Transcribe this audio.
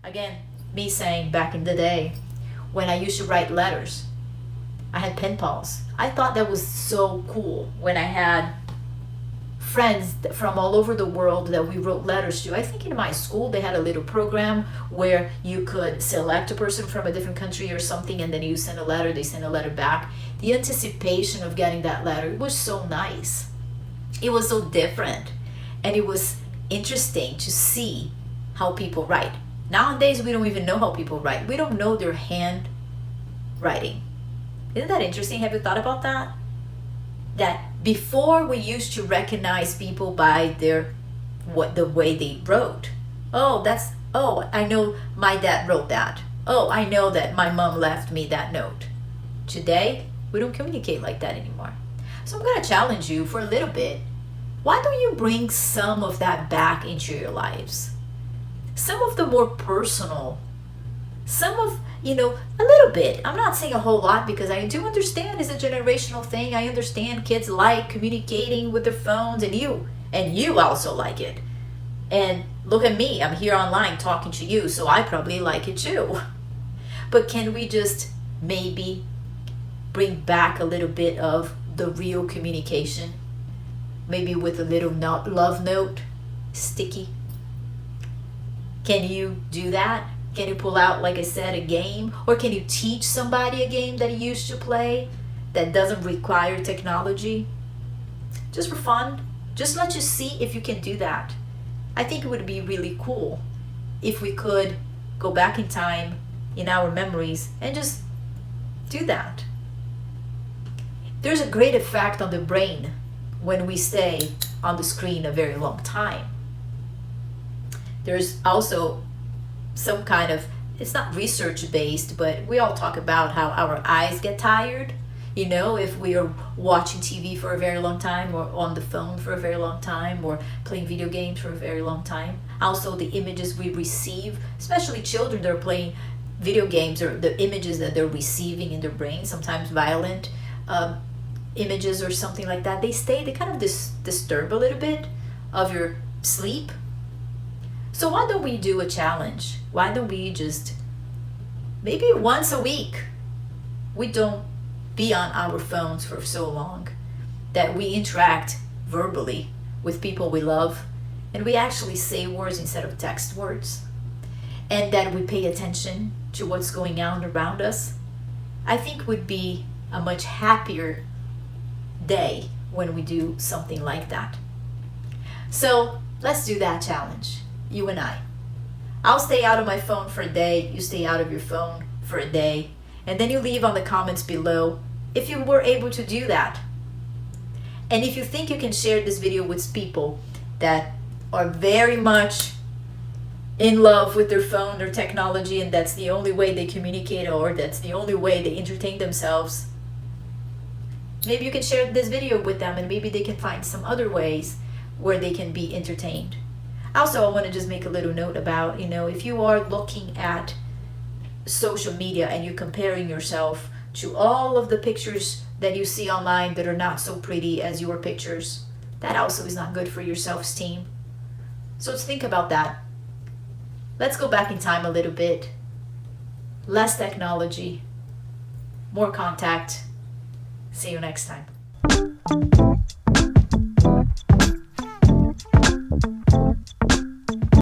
Again, me saying back in the day when I used to write letters, I had pen pals. I thought that was so cool when I had friends from all over the world that we wrote letters to. I think in my school they had a little program where you could select a person from a different country or something, and then you send a letter, they send a letter back. The anticipation of getting that letter was so nice. It was so different, and it was interesting to see how people write. Nowadays, we don't even know how people write. We don't know their handwriting. Isn't that interesting? Have you thought about that? That before we used to recognize people by the way they wrote. Oh, I know my dad wrote that. Oh, I know that my mom left me that note. Today, we don't communicate like that anymore. So I'm gonna challenge you for a little bit. Why don't you bring some of that back into your lives? Some of the more personal, a little bit. I'm not saying a whole lot because I do understand it's a generational thing. I understand kids like communicating with their phones, and you also like it. And look at me, I'm here online talking to you, so I probably like it too. But can we just maybe bring back a little bit of the real communication? Maybe with a little love note, sticky. Can you do that? Can you pull out, like I said, a game? Or can you teach somebody a game that you used to play that doesn't require technology? Just for fun. Just let you see if you can do that. I think it would be really cool if we could go back in time in our memories and just do that. There's a great effect on the brain when we stay on the screen a very long time. There's also some kind of, it's not research based, but we all talk about how our eyes get tired. If we are watching TV for a very long time, or on the phone for a very long time, or playing video games for a very long time. Also, the images we receive, especially children that are playing video games, or the images that they're receiving in their brain, sometimes violent images or something like that, they kind of disturb a little bit of your sleep. So why don't we do a challenge? Why don't we just, maybe once a week, we don't be on our phones for so long, that we interact verbally with people we love, and we actually say words instead of text words, and that we pay attention to what's going on around us. I think would be a much happier day when we do something like that. So let's do that challenge, you and I. I'll stay out of my phone for a day, you stay out of your phone for a day, and then you leave on the comments below if you were able to do that. And if you think you can share this video with people that are very much in love with their phone or technology, and that's the only way they communicate, or that's the only way they entertain themselves, maybe you can share this video with them, and maybe they can find some other ways where they can be entertained. Also, I want to just make a little note about, if you are looking at social media and you're comparing yourself to all of the pictures that you see online that are not so pretty as your pictures, that also is not good for your self-esteem. So let's think about that. Let's go back in time a little bit. Less technology, more contact. See you next time.